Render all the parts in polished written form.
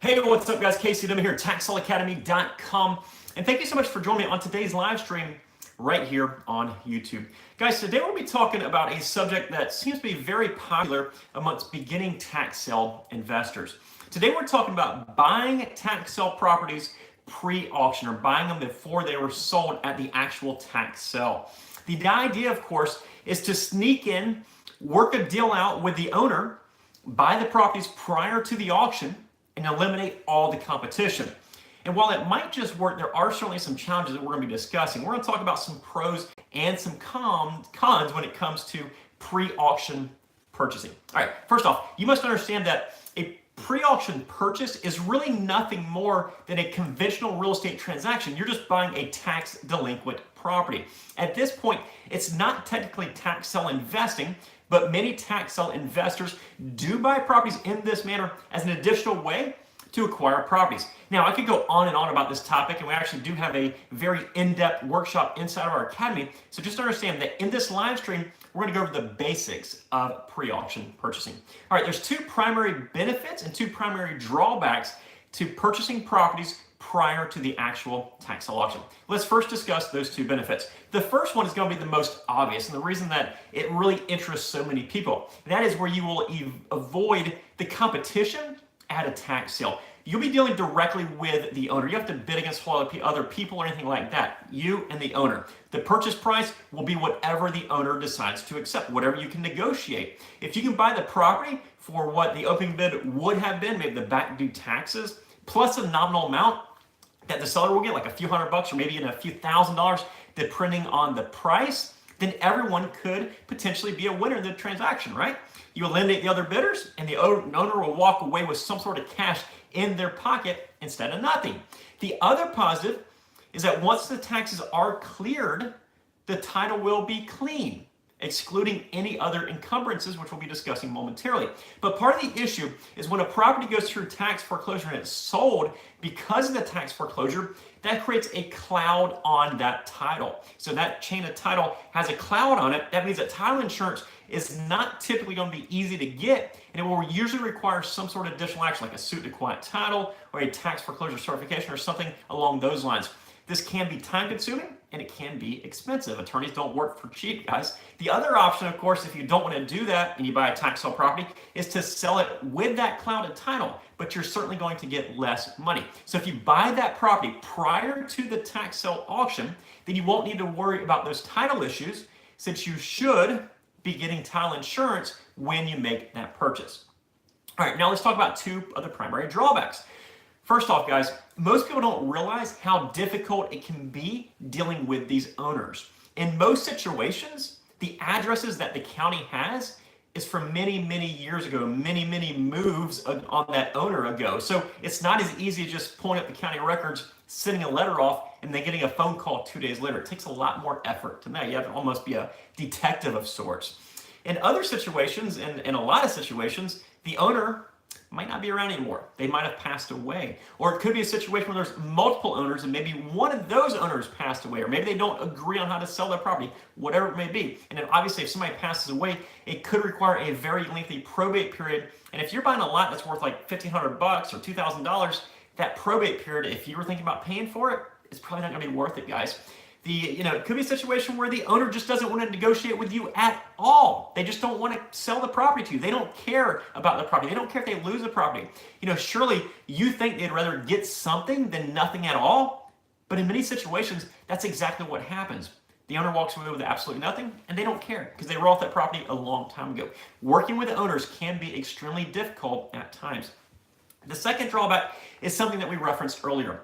Hey, what's up guys? Casey Dim here, TaxSaleAcademy.com. And thank you so much for joining me on today's live stream right here on YouTube. Guys, today we'll be talking about a subject that seems to be very popular amongst beginning tax sale investors. Today we're talking about buying tax sale properties pre-auction, or buying them before they were sold at the actual tax sale. The idea, of course, is to sneak in, work a deal out with the owner, buy the properties prior to the auction, and eliminate all the competition. And while it might just work, there are certainly some challenges that we're going to be discussing. We're going to talk about some pros and some cons when it comes to pre-auction purchasing. All right, first off, you must understand that a pre-auction purchase is really nothing more than a conventional real estate transaction. You're just buying a tax delinquent property. At this point, it's not technically tax sale investing, but many tax sale investors do buy properties in this manner as an additional way to acquire properties. Now, I could go on and on about this topic, and we actually do have a very in-depth workshop inside of our academy. So just understand that in this live stream, we're going to go over the basics of pre-auction purchasing. All right, there's two primary benefits and two primary drawbacks to purchasing properties prior to the actual tax sale auction. Let's first discuss those two benefits. The first one is going to be the most obvious, and the reason that it really interests so many people. And that is where you will avoid the competition at a tax sale. You'll be dealing directly with the owner. You have to bid against other people or anything like that. You and the owner. The purchase price will be whatever the owner decides to accept, whatever you can negotiate. If you can buy the property for what the opening bid would have been, maybe the back due taxes, plus a nominal amount that the seller will get, like a few $100 or maybe even a few $1,000, depending on the price, then everyone could potentially be a winner in the transaction, right? You eliminate the other bidders, and the owner will walk away with some sort of cash in their pocket instead of nothing. The other positive is that once the taxes are cleared, the title will be clean, excluding any other encumbrances, which we'll be discussing momentarily. But part of the issue is when a property goes through tax foreclosure and it's sold, because of the tax foreclosure, that creates a cloud on that title. So that chain of title has a cloud on it. That means that title insurance is not typically going to be easy to get, and it will usually require some sort of additional action, like a suit to quiet title or a tax foreclosure certification or something along those lines. This can be time consuming and it can be expensive. Attorneys don't work for cheap, guys. The other option, of course, if you don't want to do that and you buy a tax sale property, is to sell it with that clouded title, but you're certainly going to get less money. So if you buy that property prior to the tax sale auction, then you won't need to worry about those title issues, since you should be getting title insurance when you make that purchase. All right, now let's talk about two other primary drawbacks. First off, guys, most people don't realize how difficult it can be dealing with these owners. In most situations, the addresses that the county has is from many, many years ago, many moves on that owner ago. So it's not as easy as just pulling up the county records, sending a letter off, and then getting a phone call 2 days later. It takes a lot more effort to that. You have to almost be a detective of sorts. In other situations, and in a lot of situations, the owner might not be around anymore. They might have passed away. Or it could be a situation where there's multiple owners and maybe one of those owners passed away, or maybe they don't agree on how to sell their property, whatever it may be. And then obviously if somebody passes away, it could require a very lengthy probate period. And if you're buying a lot that's worth like $1,500 or $2,000, that probate period, if you were thinking about paying for it, it's probably not gonna be worth it, guys. It could be a situation where the owner just doesn't want to negotiate with you at all. They just don't want to sell the property to you. They don't care about the property. They don't care if they lose the property. Surely you think they'd rather get something than nothing at all. But in many situations, that's exactly what happens. The owner walks away with absolutely nothing, and they don't care because they wrote off that property a long time ago. Working with owners can be extremely difficult at times. The second drawback is something that we referenced earlier.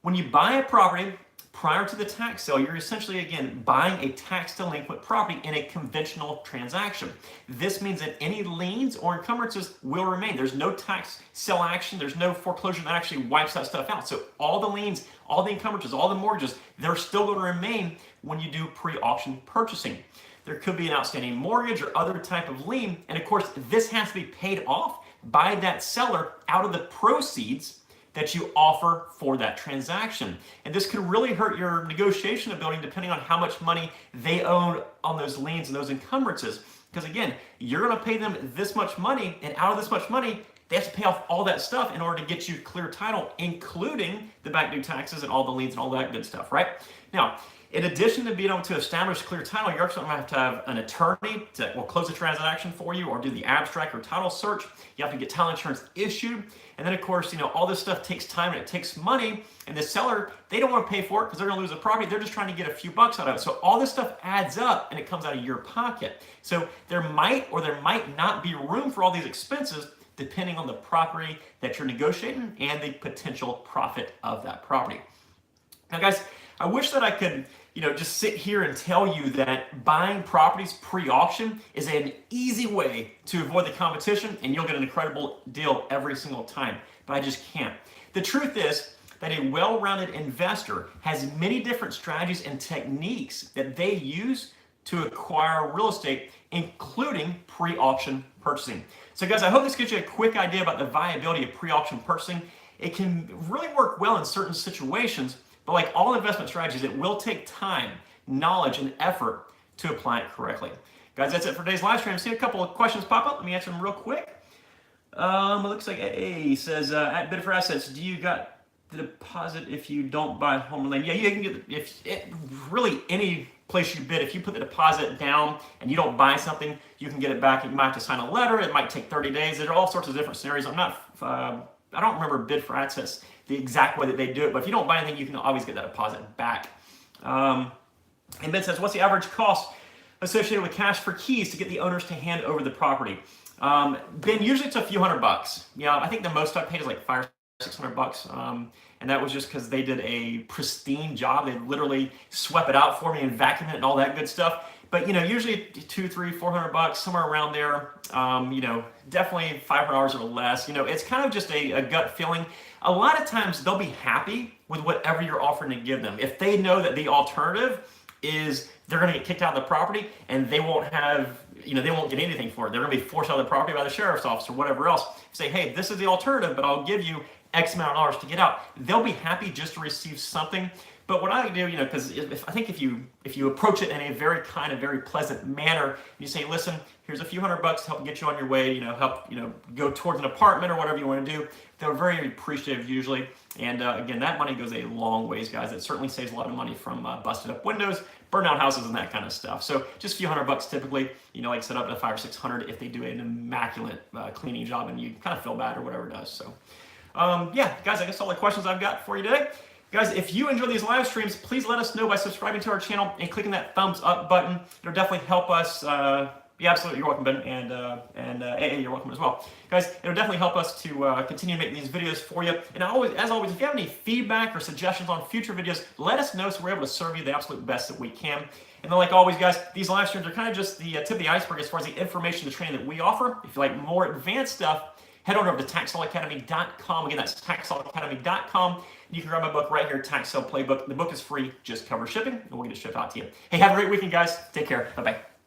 When you buy a property prior to the tax sale, you're essentially, again, buying a tax delinquent property in a conventional transaction. This means that any liens or encumbrances will remain. There's no tax sale action. There's no foreclosure that actually wipes that stuff out. So all the liens, all the encumbrances, all the mortgages, they're still going to remain when you do pre-auction purchasing. There could be an outstanding mortgage or other type of lien. And of course, this has to be paid off by that seller out of the proceeds that you offer for that transaction. And this could really hurt your negotiation ability depending on how much money they own on those liens and those encumbrances. Because again, you're gonna pay them this much money, and out of this much money, they have to pay off all that stuff in order to get you clear title, including the back due taxes and all the liens and all that good stuff, right? Now, in addition to being able to establish clear title, you're also going to have an attorney that will close the transaction for you or do the abstract or title search. You have to get title insurance issued. And then, of course, all this stuff takes time and it takes money. And the seller, they don't want to pay for it because they're going to lose the property. They're just trying to get a few bucks out of it. So all this stuff adds up and it comes out of your pocket. So there might or there might not be room for all these expenses depending on the property that you're negotiating and the potential profit of that property. Now, guys, I wish that I could just sit here and tell you that buying properties pre-auction is an easy way to avoid the competition and you'll get an incredible deal every single time, but I just can't. The truth is that a well-rounded investor has many different strategies and techniques that they use to acquire real estate, including pre-auction purchasing. So guys, I hope this gives you a quick idea about the viability of pre-auction purchasing. It can really work well in certain situations, but like all investment strategies, it will take time, knowledge, and effort to apply it correctly. Guys, that's it for today's live stream. I see a couple of questions pop up. Let me answer them real quick. It looks like AA says, at Bid for Assets, do you got the deposit if you don't buy home or land? Yeah, you can get really any place you bid. If you put the deposit down and you don't buy something, you can get it back. You might have to sign a letter. It might take 30 days. There are all sorts of different scenarios. I don't remember Bid for Assets the exact way that they do it, but if you don't buy anything, you can always get that deposit back. And Ben says, what's the average cost associated with cash for keys to get the owners to hand over the property? Ben, usually it's a few $100. Yeah, I think the most I paid is like $500 or $600. And that was just because they did a pristine job. They literally swept it out for me and vacuumed it and all that good stuff. But usually $200, $300, $400, somewhere around there. Definitely $500 or less. It's kind of just a gut feeling. A lot of times they'll be happy with whatever you're offering to give them. If they know that the alternative is they're going to get kicked out of the property and they won't have, they won't get anything for it. They're going to be forced out of the property by the sheriff's office or whatever else. Say, hey, this is the alternative, but I'll give you X amount of dollars to get out. They'll be happy just to receive something. But what I do, because I think if you approach it in a very kind of very pleasant manner, you say, listen, here's a few $100 to help get you on your way, help go towards an apartment or whatever you want to do. They're very appreciative usually. And again, that money goes a long ways, guys. It certainly saves a lot of money from busted up windows, burned out houses, and that kind of stuff. So just a few $100 typically, like set up to $500 or $600 if they do an immaculate cleaning job and you kind of feel bad or whatever it does. So yeah, guys, I guess all the questions I've got for you today. Guys, if you enjoy these live streams, please let us know by subscribing to our channel and clicking that thumbs up button. It'll definitely help us. Yeah, absolutely. You're welcome, Ben. And AA, you're welcome as well. Guys, it'll definitely help us to continue making these videos for you. And as always, if you have any feedback or suggestions on future videos, let us know so we're able to serve you the absolute best that we can. And then like always, guys, these live streams are kind of just the tip of the iceberg as far as the information, the training that we offer. If you like more advanced stuff, head on over to taxsaleacademy.com. Again, that's taxsaleacademy.com. You can grab my book right here, Tax Sale Playbook. The book is free, just cover shipping, and we'll get it shipped out to you. Hey, have a great weekend, guys. Take care. Bye-bye.